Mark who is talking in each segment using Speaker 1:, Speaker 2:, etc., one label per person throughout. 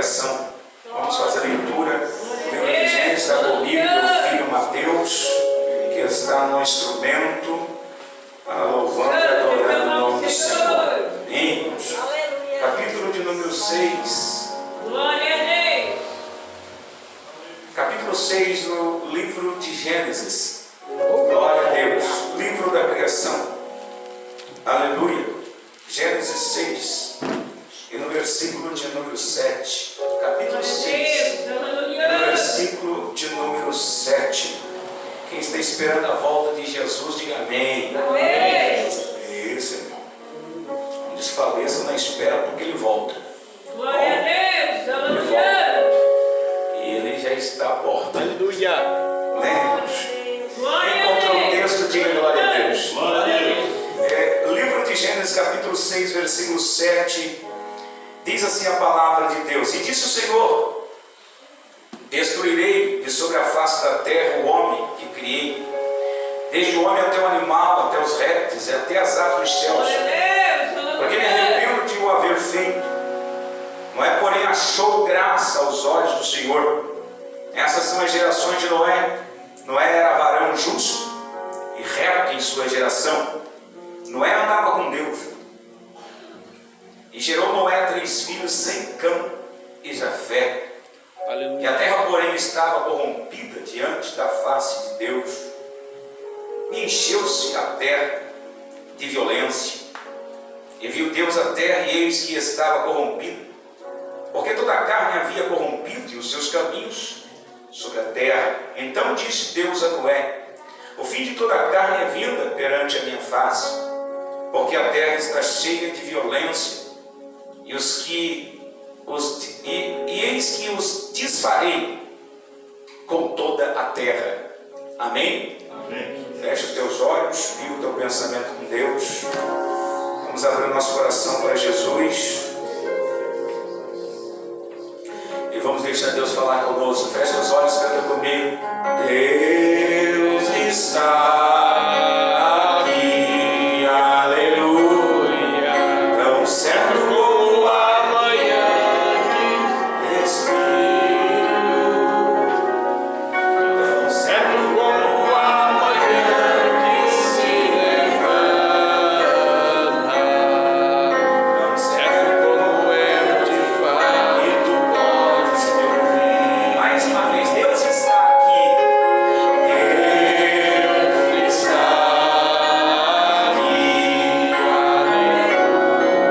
Speaker 1: criação. Vamos fazer a leitura do livro de Gênesis, está comigo, meu filho Mateus, que está no instrumento, louvando e adorando o nome do Senhor. Amém? Capítulo de número 6.
Speaker 2: Glória a Deus.
Speaker 1: Capítulo 6 do livro de Gênesis. Glória a Deus. Livro da criação. Aleluia. Gênesis 6. E no versículo de número 7. Capítulo 6. No versículo de número 7. Quem está esperando a volta de Jesus, diga amém.
Speaker 2: Amém.
Speaker 1: Isso, irmão. Não desfaleça na espera porque ele volta.
Speaker 2: Glória a Deus. Aleluia.
Speaker 1: E ele já está portando.
Speaker 3: Aleluia.
Speaker 1: Lembra-nos.
Speaker 2: Glória
Speaker 1: Quem
Speaker 2: a
Speaker 1: encontrou o
Speaker 2: Deus.
Speaker 1: texto, diga glória a Deus.
Speaker 3: Glória a Deus.
Speaker 1: Livro de Gênesis, capítulo 6, versículo 7. Diz assim a palavra de Deus: E disse o Senhor: Destruirei de sobre a face da terra o homem que criei, desde o homem até o animal, até os répteis e até as aves dos céus,
Speaker 2: Glória a Deus.
Speaker 1: porque me arrependo de o haver feito. Não é, porém, achou graça aos olhos do Senhor. Essas são as gerações de Noé. Noé era varão justo e reto em sua geração. Noé andava com Deus. E gerou Noé 3 filhos, Sem, Cã e Jafé. E
Speaker 3: Aleluia.
Speaker 1: a terra, porém, estava corrompida diante da face de Deus. E encheu-se a terra de violência. E viu Deus a terra, e eis que estava corrompida, porque toda a carne havia corrompido e os seus caminhos sobre a terra. Então disse Deus a Noé: O fim de toda a carne é vinda perante a minha face, porque a terra está cheia de violência, e eis que os desfarei com toda a terra. Amém?
Speaker 3: Amém.
Speaker 1: Fecha os teus olhos, liga o teu pensamento com Deus. Vamos abrir o nosso coração para Jesus. E vamos deixar Deus falar conosco. Fecha os olhos, canta comigo. Deus está aqui, aleluia. Tão certo como
Speaker 3: Amanhã
Speaker 1: respiro, tão certo
Speaker 3: como amanhã que se levanta,
Speaker 1: tão certo
Speaker 3: certo como eu te falo.
Speaker 1: e tu podes me ouvir. Mais uma vez, Deus está aqui. Deus está aqui, aleluia.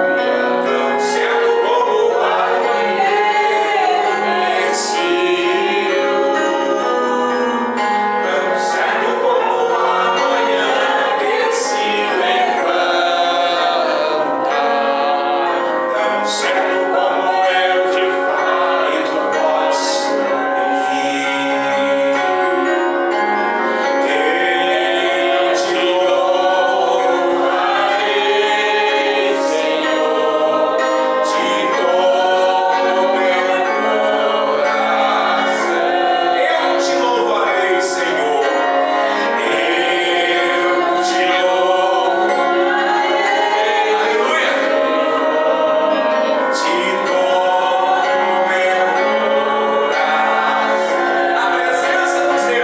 Speaker 1: Tão certo como amanhã respiro, tão certo como amanhã que se levanta, tão certo como eu te falo e tu podes me ouvir. Deus te louvarei, Senhor, de todo meu coração. Eu te louvarei, Senhor. Eu te louvarei. Aleluia. De todo meu coração. Na presença dos deuses. Na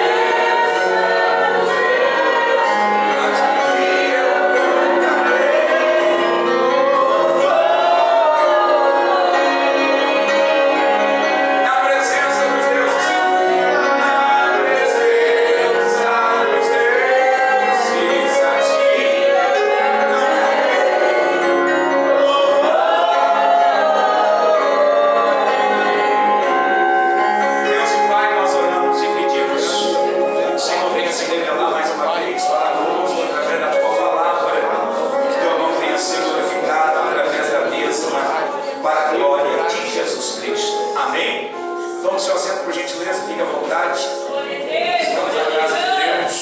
Speaker 1: presença dos na presença dos deuses, a ti Deus e Pai, nós oramos e pedimos, Senhor, venha se revelar mais uma vez para conosco através da tua palavra, que teu nome venha ser glorificado através da mesma, para a glória de Jesus Cristo. Amém? Tome seu assento, por gentileza, fique à vontade.
Speaker 2: Glória a Deus.
Speaker 1: Estamos na casa de Deus,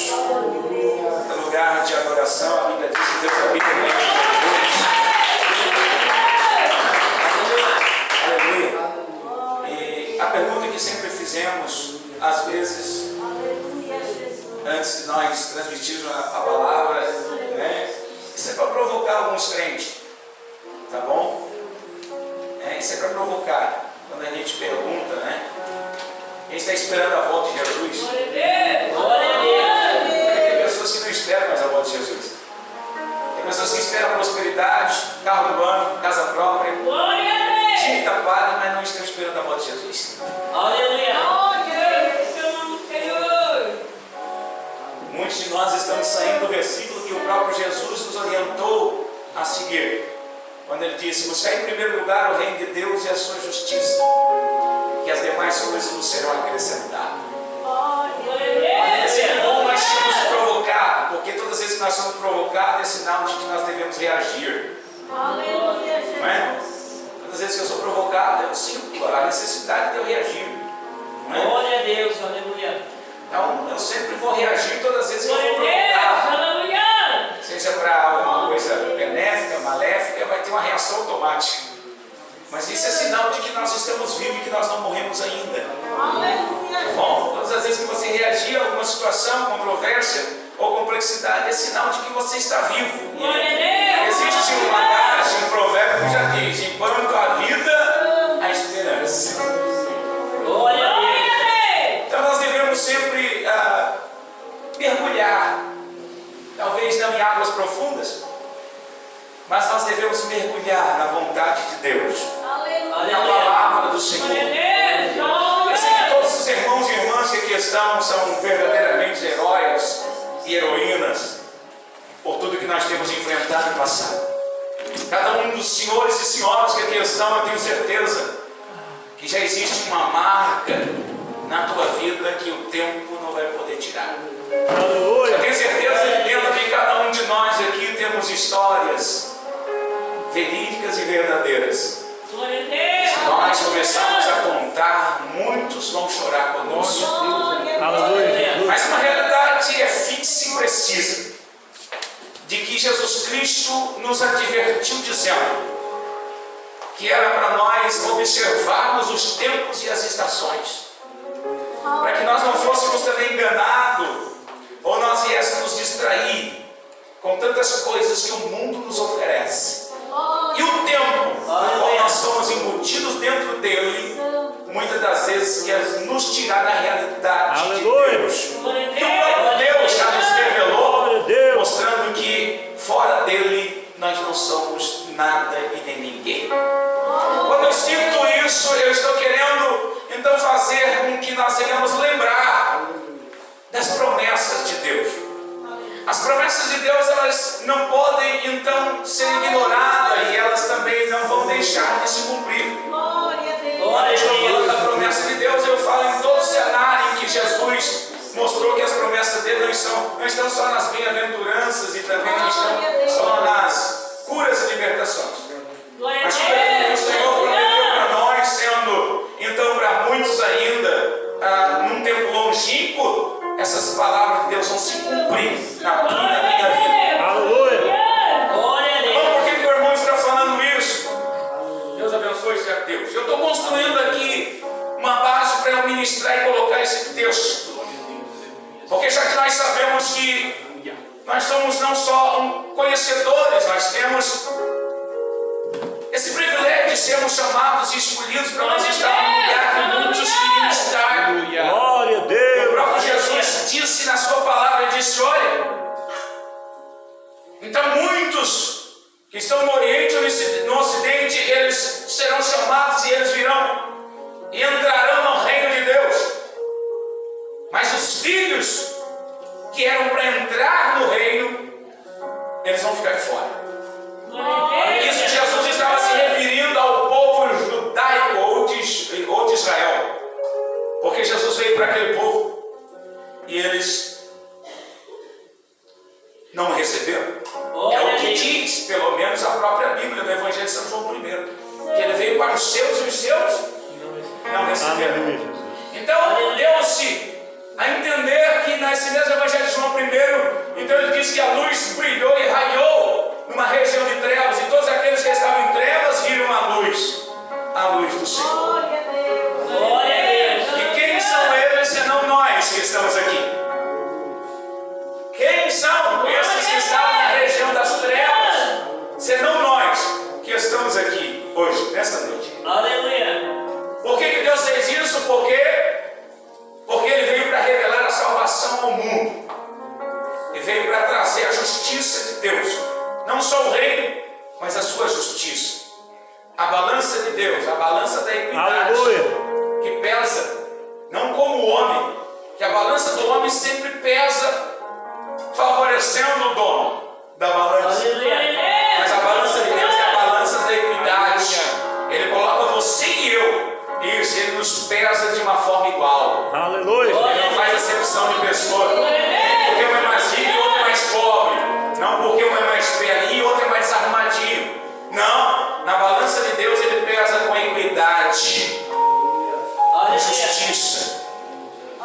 Speaker 1: é lugar de adoração. A Bíblia diz que Deus habita no meio de Aleluia. E a pergunta que sempre fizemos, às vezes, antes de nós transmitirmos a palavra, né? Isso é para provocar alguns crentes, tá bom? Isso é para provocar. Quando a gente pergunta, né? Quem está esperando a volta de Jesus?
Speaker 2: Glória a Deus. Glória a
Speaker 1: Porque
Speaker 2: Deus.
Speaker 1: tem pessoas que não esperam mais a volta de Jesus. Tem pessoas que esperam prosperidade, carro do ano, casa própria,
Speaker 2: Glória a Deus.
Speaker 1: dívida paga, mas não estão esperando a volta de Jesus.
Speaker 2: Aleluia. Glória ao seu nome, Senhor.
Speaker 1: Muitos de nós estamos saindo do versículo que o próprio Jesus nos orientou a seguir. Quando ele disse: buscar em primeiro lugar o reino de Deus e a sua justiça, que as demais coisas nos serão acrescentadas.
Speaker 2: Glória a
Speaker 1: Esse é bom nós
Speaker 2: Deus.
Speaker 1: sermos provocados, porque todas as vezes que nós somos provocados é sinal de que nós devemos reagir.
Speaker 2: Aleluia,
Speaker 1: Não é?
Speaker 2: Jesus.
Speaker 1: Todas as vezes que eu sou provocado, eu sinto a necessidade de eu reagir. Não é?
Speaker 2: Glória a Deus. Aleluia.
Speaker 1: Então eu sempre vou reagir todas as vezes que eu
Speaker 2: Glória
Speaker 1: for
Speaker 2: a Deus.
Speaker 1: provocado.
Speaker 2: Aleluia.
Speaker 1: Seja para alguma coisa benéfica, maléfica, vai ter uma reação automática. Mas isso é sinal de que nós estamos vivos e que nós não morremos ainda.
Speaker 2: Aleluia.
Speaker 1: Bom, todas as vezes que você reagir a alguma situação, controvérsia ou complexidade, é sinal de que você está vivo.
Speaker 2: Glória a Deus.
Speaker 1: Existe uma adagem, um provérbio que já diz: enquanto há vida, há esperança.
Speaker 2: Glória a Deus.
Speaker 1: Então nós devemos sempre mergulhar, talvez não em águas profundas, mas nós devemos mergulhar na vontade de Deus, na palavra do Senhor.
Speaker 2: Glória a Deus.
Speaker 1: Eu sei que todos os irmãos e irmãs que aqui estão são verdadeiramente heróis e heroínas por tudo que nós temos enfrentado e passado. Cada um dos senhores e senhoras que aqui estão, eu tenho certeza que já existe uma marca na tua vida que o tempo não vai poder tirar. Eu tenho certeza que dentro de cada um de nós aqui temos histórias verídicas e verdadeiras.
Speaker 2: Glória a Deus.
Speaker 1: Se nós começarmos a contar, muitos vão chorar conosco. Mas uma realidade é fixa e precisa, de que Jesus Cristo nos advertiu dizendo que era para nós observarmos os tempos e as estações, para que nós não fôssemos também enganados, ou nós viéssemos distrair com tantas coisas que o mundo nos oferece. E o tempo no qual nós somos embutidos dentro dele, muitas das vezes quer nos tirar da realidade de Deus. Que o próprio Deus já nos revelou, mostrando que fora dele nós não somos nada e nem ninguém. Quando eu sinto isso, eu estou querendo então fazer com que nós venhamos lembrar das promessas de Deus. As promessas de Deus, elas não podem então ser ignoradas e elas também não vão deixar de se cumprir. Quando eu estou falando da promessa de Deus, eu falo em todo o cenário em que Jesus mostrou que as promessas dele não estão só nas bem-aventuranças e também não estão só nas curas e libertações. Mas tudo aquilo que o Senhor prometeu para nós, sendo então para muitos ainda num tempo longínquo, essas palavras de Deus vão se cumprir na tua e na minha vida. Então, por que o irmão está falando isso? Deus abençoe, Senhor Deus. Eu estou construindo aqui uma base para eu ministrar e colocar esse texto. Porque já que nós sabemos que nós somos não só conhecedores, nós temos esse privilégio de sermos chamados e escolhidos para nós estar no lugar que muitos queriam estar.
Speaker 3: Glória a Deus.
Speaker 1: O próprio Jesus disse na sua palavra, ele disse: olha, então muitos que estão no Oriente ou no Ocidente, eles serão chamados e eles virão e entrarão no reino de Deus. Mas os filhos que eram para entrar no reino, eles vão ficar de fora. Isso Jesus estava se referindo ao povo judaico ou de Israel, porque Jesus veio para aquele povo e eles não receberam. É o que diz, pelo menos, a própria Bíblia do Evangelho de São João I, que ele veio para os seus e os seus não receberam. Então deu-se a entender que nesse mesmo Evangelho de João I, então ele diz que a luz brilhou e raiou numa região de trevas, e todos aqueles que estavam em trevas viram a luz do Senhor. E quem são eles senão nós que estamos aqui? Quem são esses que estavam na região das trevas senão nós que estamos aqui hoje, nesta noite? por quê? Porque ele veio para revelar a salvação ao mundo. Ele veio para trazer a justiça de Deus. Não só o reino, mas a sua justiça. A balança de Deus, a balança da equidade.
Speaker 4: Aleluia.
Speaker 1: Que pesa, não como o homem, que a balança do homem sempre pesa favorecendo o dono da balança. Mas a balança de Deus é a balança da equidade. Ele coloca você e eu. Isso, ele nos pesa de uma forma igual.
Speaker 4: Aleluia.
Speaker 1: Ele não faz acepção de pessoa. Porque um é mais rico e outro é mais pobre. Não porque um é mais velhinho e outro é mais arrumadinho. Não, na balança de Deus ele pesa com equidade, com justiça.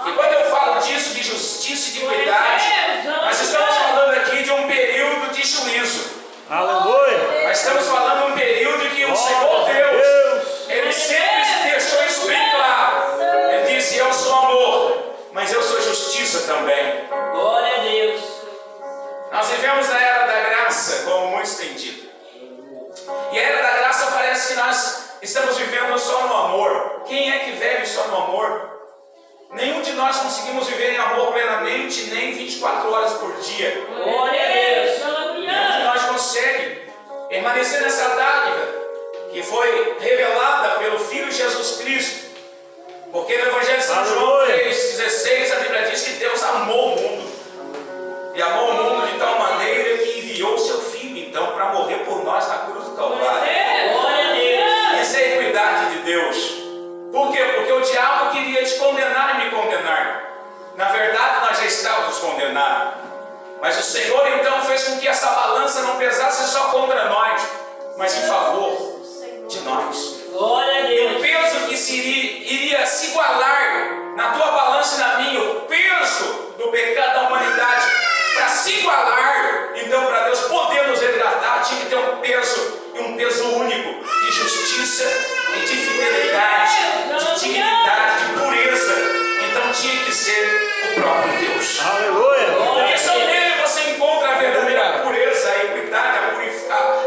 Speaker 1: E quando eu falo disso, de justiça e de equidade, nós estamos falando aqui de um período de juízo.
Speaker 4: Aleluia.
Speaker 1: Nós estamos falando de um período que o Senhor Deus, Ele sempre deixou isso bem claro. Ele disse, eu sou amor, mas eu sou justiça também.
Speaker 2: Glória a Deus.
Speaker 1: Nós vivemos na era da graça, como muitos têm dito. E a era da graça parece que nós estamos vivendo só no amor. Quem é que vive só no amor? Nenhum de nós conseguimos viver em amor plenamente, nem 24 horas por dia.
Speaker 2: Glória a Deus.
Speaker 1: Nenhum de nós consegue permanecer nessa dádiva que foi revelada pelo Filho Jesus Cristo. Porque no Evangelho de São João 3,16 a Bíblia diz que Deus amou o mundo. E amou o mundo de tal maneira que enviou o seu Filho, então, para morrer por nós na cruz do Calvário.
Speaker 2: Glória a Deus.
Speaker 1: Essa é a equidade de Deus. Por quê? Porque o diabo queria te condenar e me condenar. Na verdade, nós já estávamos condenados. Mas o Senhor então fez com que essa balança não pesasse só contra nós, mas em favor de nós.
Speaker 2: Glória a
Speaker 1: E o
Speaker 2: Deus.
Speaker 1: peso que iria se igualar na tua balança e na minha, o peso do pecado da humanidade, para se igualar, então para Deus poder nos resgatar, tinha que ter um peso, e um peso único, de justiça e de fidelidade, de dignidade, de pureza. Então tinha que ser o próprio Deus.
Speaker 4: Aleluia.
Speaker 1: Porque só nele você encontra a verdadeira pureza, a equidade,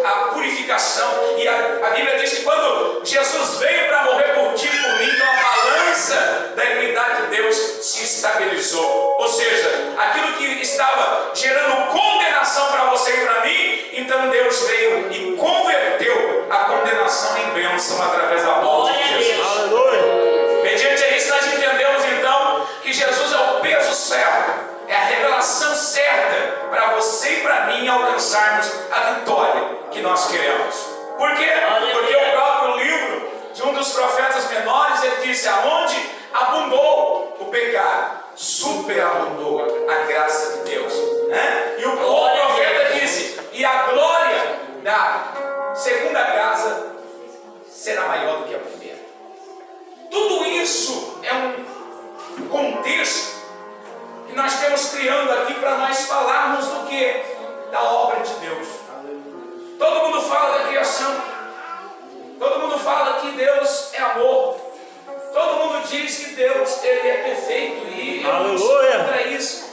Speaker 1: a purificação. E a Bíblia diz que quando Jesus veio para morrer por ti e por mim, então a balança da equidade de Deus se estabilizou. Ou seja, aquilo que estava gerando condenação para você e para mim, então Deus veio e converteu a condenação em bênção através da morte de Jesus.
Speaker 4: Aleluia.
Speaker 1: Mediante a isso nós entendemos então que Jesus é o peso certo, é a revelação certa para você e para mim alcançarmos a vitória que nós queremos. Por quê? Porque o próprio livro de um dos profetas menores, ele disse, aonde abundou o pecado, superabundou a graça de Deus. E o profeta disse, e a glória da segunda casa será maior do que a primeira. Tudo isso é um contexto que nós temos criando aqui para nós falarmos do que? Da obra de Deus. Todo mundo fala da criação. Todo mundo fala que Deus é amor. Todo mundo diz que Deus ele é perfeito e eu não sou contra isso.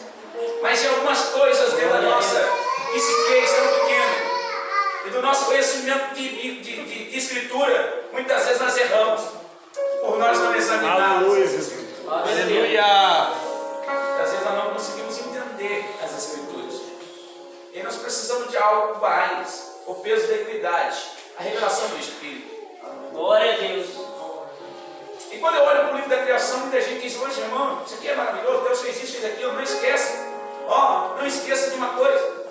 Speaker 1: Mas em algumas coisas dentro da nossa psique tão pequena e do nosso conhecimento de escritura, muitas vezes nós erramos por nós não examinarmos.
Speaker 4: Aleluia, Jesus. Aleluia.
Speaker 1: Às vezes nós não conseguimos entender as escrituras. E nós precisamos de algo mais, o peso da equidade, a revelação do Espírito.
Speaker 2: Glória a Deus.
Speaker 1: E quando eu olho para o livro da criação, muita gente diz, hoje, irmão, isso aqui é maravilhoso, Deus fez isso, fez aquilo, não esqueça. Não esqueça de uma coisa.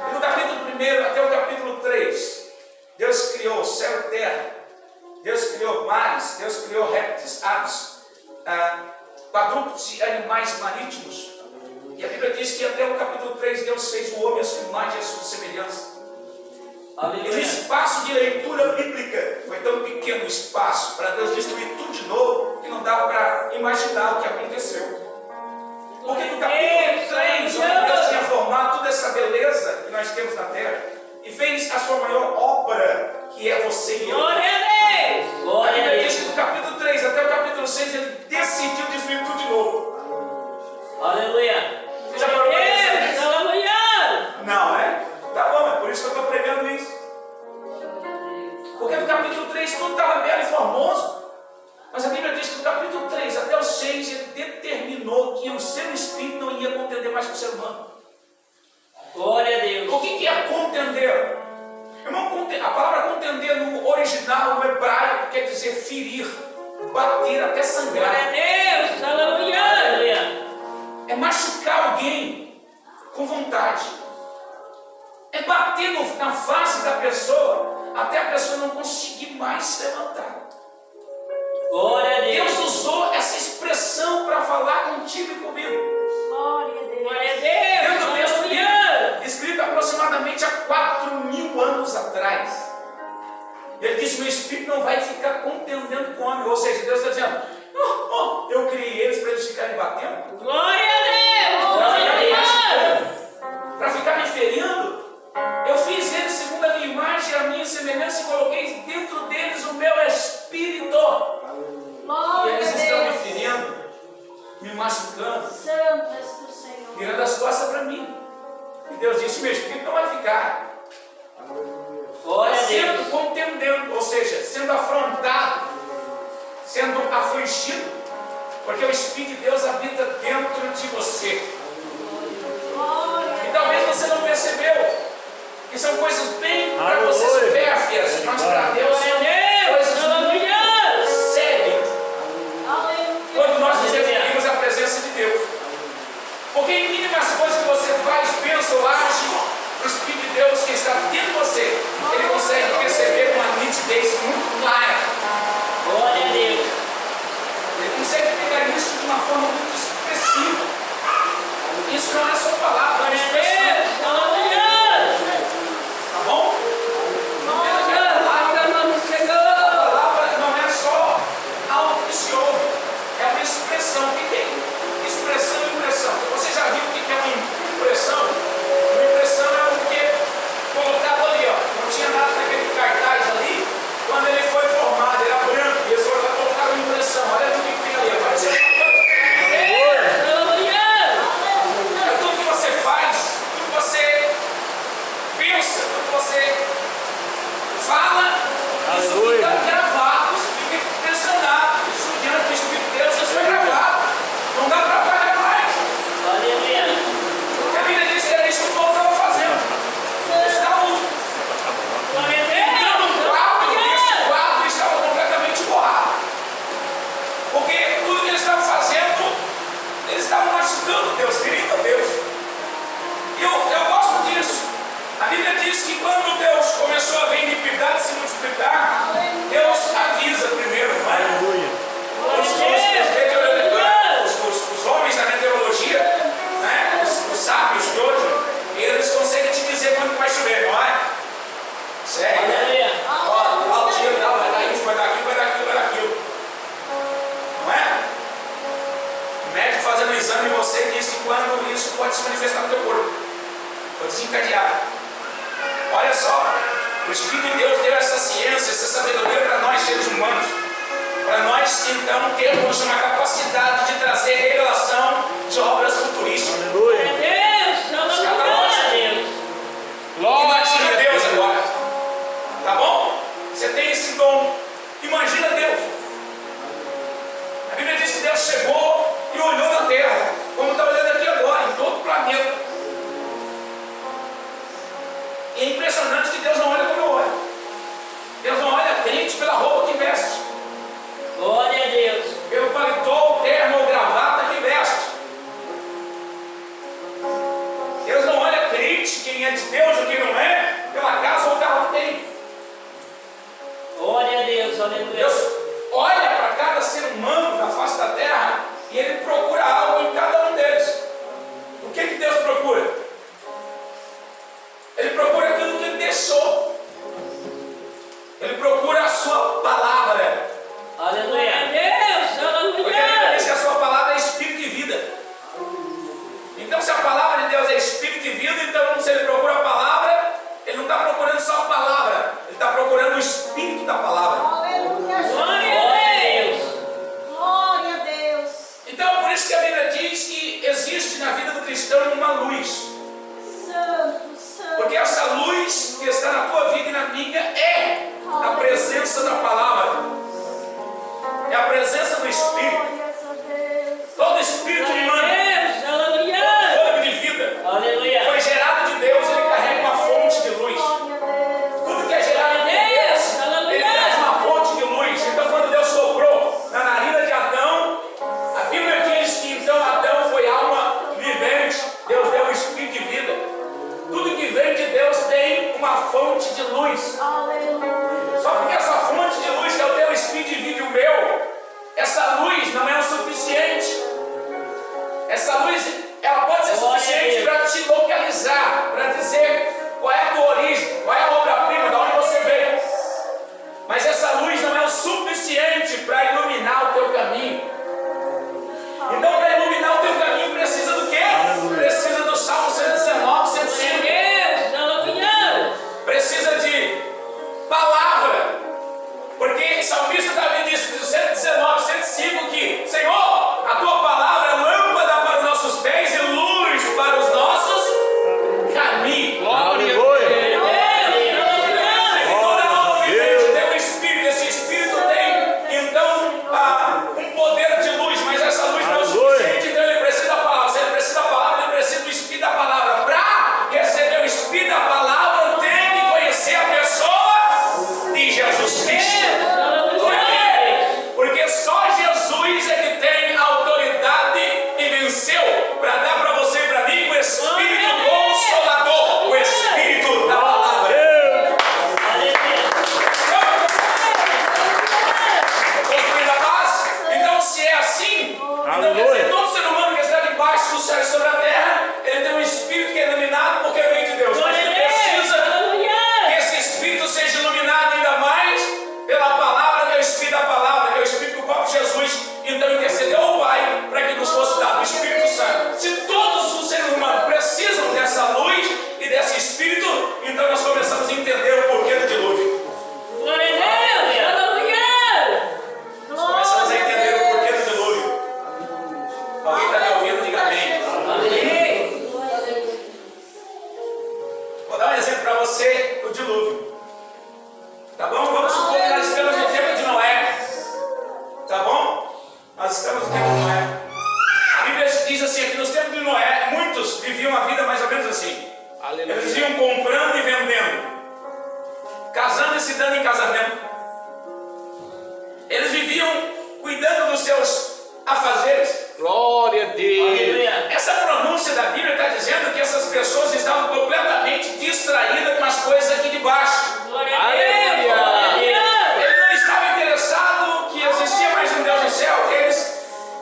Speaker 1: E no capítulo 1 até o capítulo 3, Deus criou o céu e terra. Deus criou mares, Deus criou répteis, aves, quadrúpedes e animais marítimos. E a Bíblia diz que até o capítulo 3 Deus fez o homem à sua imagem e à sua semelhança. E no espaço de leitura bíblica foi tão pequeno o espaço para Deus destruir tudo de novo que não dava para imaginar o que aconteceu. Porque no capítulo 3, onde Deus tinha formado toda essa beleza que nós temos na terra e fez a sua maior obra, que é você e eu.
Speaker 2: Glória a Deus.
Speaker 1: A
Speaker 2: Glória a
Speaker 1: Bíblia
Speaker 2: Deus.
Speaker 1: diz que do capítulo 3 até o capítulo 6 ele decidiu destruir tudo de novo.
Speaker 2: Aleluia.
Speaker 1: Você já parou para pensar
Speaker 2: Deus,
Speaker 1: nisso?
Speaker 2: aleluia.
Speaker 1: Não, é? Tá bom, é por isso que eu estou pregando isso. Porque no capítulo 3 tudo estava belo e formoso. Mas a Bíblia diz que no capítulo 3 faz com o ser humano.
Speaker 2: Glória a Deus.
Speaker 1: O que é contender? Irmão, a palavra contender no original, no hebraico, quer dizer ferir, bater até
Speaker 2: Glória a
Speaker 1: sangrar.
Speaker 2: Deus. Aleluia. Aleluia.
Speaker 1: É machucar alguém com vontade. É bater na face da pessoa até a pessoa não conseguir mais se levantar.
Speaker 2: Glória a Deus.
Speaker 1: Deus usou essa expressão para falar contigo e comigo.
Speaker 2: Glória a
Speaker 1: Dentro do
Speaker 2: Deus.
Speaker 1: texto
Speaker 2: Aleluia.
Speaker 1: escrito aproximadamente há 4.000 anos atrás. Ele disse: meu espírito não vai ficar contendendo com o homem. Ou seja, Deus está dizendo: eu criei eles para eles ficarem batendo,
Speaker 2: Glória a Deus. Glória a Deus.
Speaker 1: para ficar me ferindo. Eu fiz eles segundo a minha imagem e a minha semelhança e coloquei dentro deles o meu espírito. E eles estão me ferindo, me machucando, virando as costas para mim. E Deus disse: meu espírito não vai ficar.
Speaker 2: Glória a
Speaker 1: Sendo
Speaker 2: Deus.
Speaker 1: contendendo, ou seja, sendo afrontado, sendo afligido, porque o Espírito de Deus habita dentro de você. E talvez você não percebeu que são coisas bem para você supérfluas, mas para Deus
Speaker 2: Glória
Speaker 1: são
Speaker 2: a Deus.
Speaker 1: coisas muito
Speaker 2: Aleluia.
Speaker 1: sérias quando nós nos referimos à presença de Deus. Porque em mínimas coisas que você faz, pensa ou age, o Espírito de Deus que está dentro de você, ele consegue perceber uma nitidez muito clara.
Speaker 2: Glória a Deus.
Speaker 1: Ele consegue pegar isso de uma forma muito expressiva. Isso não é só palavra, é
Speaker 2: Glória a
Speaker 1: expressão.
Speaker 2: Deus. Aleluia.
Speaker 1: Tá bom? Não tem que a palavra não é só algo que se ouve, é uma expressão. O que é expressão e impressão? Você já viu o que é uma impressão? Uma impressão é o que colocado ali, ó. Não tinha nada naquele cartaz ali. Quando ele foi formado, era branco, e eles foram colocar uma impressão. Olha tudo que tem ali, apareceu uma coisa.
Speaker 2: Aleluia.
Speaker 1: É tudo que você faz, tudo que você pensa, tudo que você fala, isso
Speaker 4: Aleluia.
Speaker 1: fica gravado, isso fica impressionado. Isso diante do Espírito de Deus, isso foi gravado. Não dá para apagar mais.
Speaker 2: Aleluia.
Speaker 1: Porque a Bíblia diz que era isso que o povo estava fazendo. Eles estavam
Speaker 2: Glória a
Speaker 1: entrando
Speaker 2: Deus.
Speaker 1: no quadro e esse quadro estava completamente borrado. Porque tudo que eles estavam fazendo, eles estavam machucando Deus, ferindo a Deus. E eu gosto disso. A Bíblia diz que quando Deus começou a ver iniquidade se multiplicar, Deus avisa primeiro, não é?
Speaker 4: Aleluia.
Speaker 1: Os homens da meteorologia, né? Os sábios de hoje, eles conseguem te dizer quando vai chover, não é? Sério, né?
Speaker 2: Aleluia.
Speaker 1: Ó, tal dia, tal, vai dar isso, vai dar aquilo, vai dar aquilo, vai dar aquilo. Não é? O médico fazendo o exame em você diz que quando isso pode se manifestar no teu corpo, pode desencadear. Olha só, o Espírito de Deus deu essa ciência, essa sabedoria para nós, seres humanos, para nós então termos uma capacidade de trazer revelação de obras futurísticas.
Speaker 2: Glória
Speaker 4: Aleluia.
Speaker 2: a Deus. Aleluia a Deus.
Speaker 1: Imagina Deus agora, tá bom? Você tem esse dom, imagina Deus. A Bíblia diz que Deus chegou e olhou na terra, como está olhando aqui agora, em todo o planeta. E é impressionante que Deus não olha como eu olho. Deus não olha crente pela roupa que veste,
Speaker 2: Glória a Deus.
Speaker 1: pelo paletó, terno ou gravata que veste. Deus não olha crente, quem é de Deus ou quem não é, pela casa ou carro que tem.
Speaker 2: Glória a Deus. Aleluia.
Speaker 1: Deus olha para cada ser humano da face da terra e Ele procura algo em cada um deles. O que Deus procura? Ele procura aquilo que Ele deixou. Ele procura a sua palavra.
Speaker 2: Aleluia. Deus.
Speaker 1: Porque a Bíblia
Speaker 2: Aleluia.
Speaker 1: diz que a sua palavra é espírito e vida. Então, se a palavra de Deus é espírito e vida, então se Ele procura a palavra, Ele não está procurando só a palavra, Ele está procurando o espírito da palavra.
Speaker 2: Glória a Deus.
Speaker 1: Então, por isso que a Bíblia diz que existe na vida do cristão uma luz. Porque essa luz que está na tua vida e na minha é a presença da palavra, é a presença do Espírito. Todo Espírito humano,
Speaker 2: Aleluia.
Speaker 1: todo fôlego de fonte de luz. Só porque essa fonte de luz que é o teu espírito divide o meu, essa luz não é o suficiente. Essa luz, ela pode ser suficiente para te localizar, para dizer qual é a tua origem, qual é a obra-prima, de onde você veio. Mas essa luz não é o suficiente para iluminar o teu caminho. Então, para iluminar o teu caminho, precisa do quê? Precisa do Salmo 119, 105. Precisa de palavra. Porque o salmista Davi disse no 119, 105 que, Senhor, a tua palavra é lâmpada para os nossos pés e luz para os nossos caminhos.
Speaker 4: Aleluia.
Speaker 1: Toda alma vivente tem um espírito. Esse espírito tem, então, um poder de luz, mas essa luz não é o suficiente. Então ele precisa da palavra. Se ele precisa da palavra, ele precisa do espírito da palavra. Para receber o espírito da palavra, tem que conhecer a pessoa de Jesus Cristo. Porque só Jesus é que tem autoridade e venceu para dar para você e para mim o Espírito Consolador, o Espírito da palavra. Construindo a base. Então, se é assim, então quer dizer, todo ser humano que está debaixo do céu e sobre a terra, ele tem um Espírito que é iluminado porque vem de Deus. Mas ele precisa que esse Espírito seja iluminado ainda mais pela palavra, que é o Espírito da palavra, que é o Espírito do próprio Jesus. Então intercedeu ao Pai para que nos fosse dado o Espírito Santo. Se todos os seres humanos precisam dessa luz e desse Espírito, então nós começamos a entender o porquê do dilúvio. Começamos a entender o porquê do dilúvio. Alguém está me ouvindo? Diga amém. Vou dar um exemplo para você, o dilúvio. Tá bom? Vamos supor que nós estamos no tempo de Noé. Tá bom? Nós estamos no tempo de Noé. A Bíblia diz assim, que nos tempos de Noé, muitos viviam a vida mais ou menos assim. Eles iam comprando e vendendo, casando e se dando em casamento. Eles viviam cuidando dos seus afazeres.
Speaker 3: Glória a Deus.
Speaker 1: Essa pronúncia da Bíblia está dizendo que essas pessoas estavam completamente distraídas com as coisas aqui de baixo. Ele não estava interessado que existia mais um Deus no céu.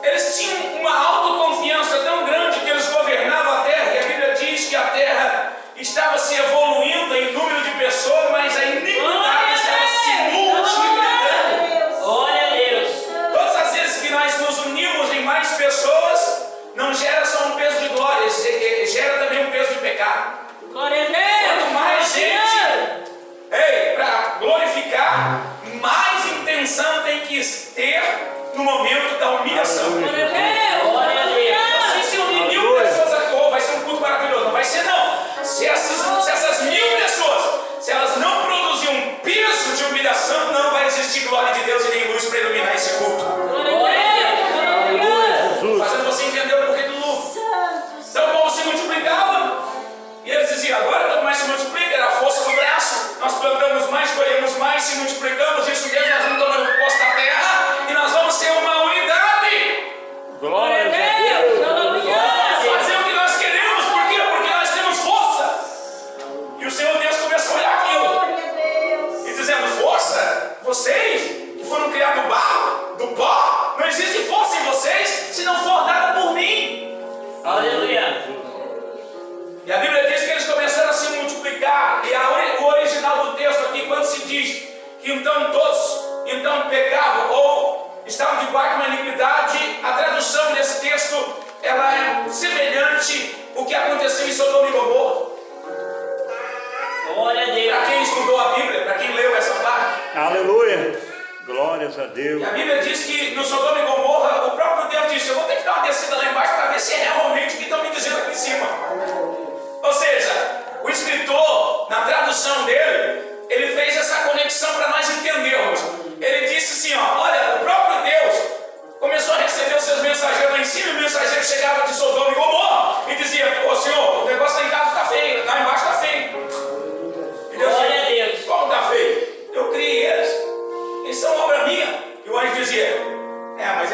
Speaker 1: Eles tinham uma autoconfiança tão grande que eles governavam a terra. E a Bíblia diz que a terra estava se evoluindo em número de pessoas, mas a iniquidade estava se multiplicando. Todas as vezes que nós nos unimos em mais pessoas, não gera só um peso de glória, gera também um peso de pecado. Quanto mais gente, para glorificar, mais intenção tem que ter no momento da humilhação. Se unir 1000 pessoas aqui, vai ser um culto maravilhoso. Não vai ser não. Se essas 1000 pessoas, se elas não produzirem um peso de humilhação, não vai existir glória de Deus e nem luz para iluminar esse culto. Fazendo você entender o porquê do lucro. Então o povo se multiplicava e eles diziam, agora quanto mais se multiplica, era a força do braço. Nós plantamos mais, colhemos mais, se multiplicamos, isso mesmo, nós vamos tomando posse da terra e nós vamos ser uma unidade.
Speaker 4: Glória a Deus.
Speaker 1: Fazer o que nós queremos, por quê? Porque nós temos força. E o Senhor Deus começou a olhar aquilo e dizendo, força? Vocês que foram criados do barro, do pó, não existe força em vocês se não for dada por mim. E a Bíblia diz que eles começaram a se multiplicar. E o original do texto aqui, quando se diz que então todos pecavam ou estavam debaixo de uma iniquidade, a tradução desse texto ela é semelhante ao que aconteceu em Sodoma e Gomorra. Para quem estudou a Bíblia, para quem leu essa parte.
Speaker 4: Aleluia. Glórias a Deus.
Speaker 1: E a Bíblia diz que no Sodoma e Gomorra, o próprio Deus disse, eu vou ter que dar uma descida lá embaixo para ver se é realmente o que estão me dizendo aqui em cima. Ou seja, o escritor, na tradução dele, ele fez essa conexão para nós entendermos. Ele disse assim, olha, o próprio Deus começou a receber os seus mensageiros lá em cima, e o mensageiro chegava de Sodoma e Gomorra e dizia, ô Senhor, o negócio lá em casa está feio, lá embaixo está feio. E Deus dizia, como está feio? Eu criei eles são obra minha. E o anjo dizia, mas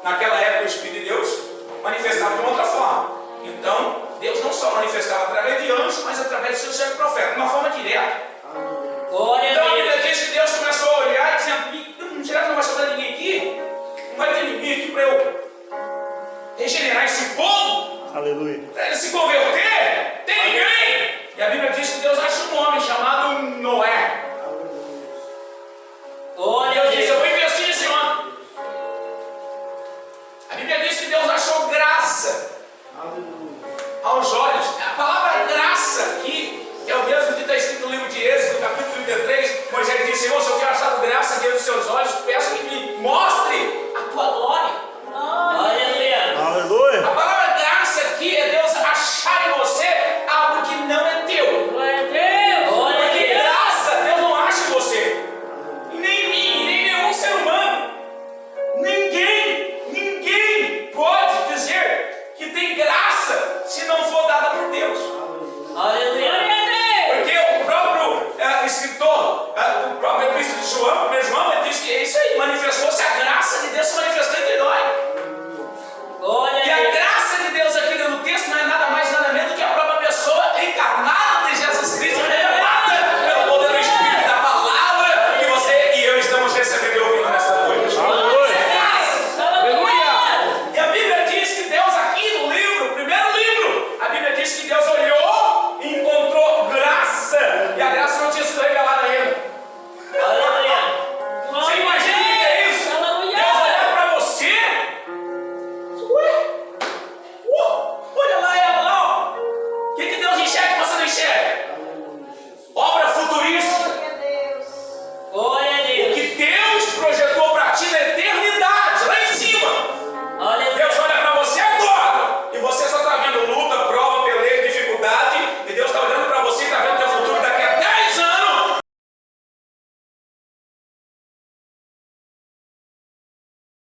Speaker 1: Naquela época o Espírito de Deus manifestava de uma outra forma. Então, Deus não só manifestava através de anjos, mas através do seu servo profeta, de uma forma direta.
Speaker 2: Glória
Speaker 1: Então
Speaker 2: a
Speaker 1: a
Speaker 2: Deus.
Speaker 1: Bíblia diz que Deus começou a olhar dizendo: será que não vai sobrar ninguém aqui? Não vai ter ninguém aqui para eu regenerar esse povo?
Speaker 4: Aleluia.
Speaker 1: Para ele se converter? Tem ninguém? E a Bíblia diz que Deus acha um homem chamado Noé.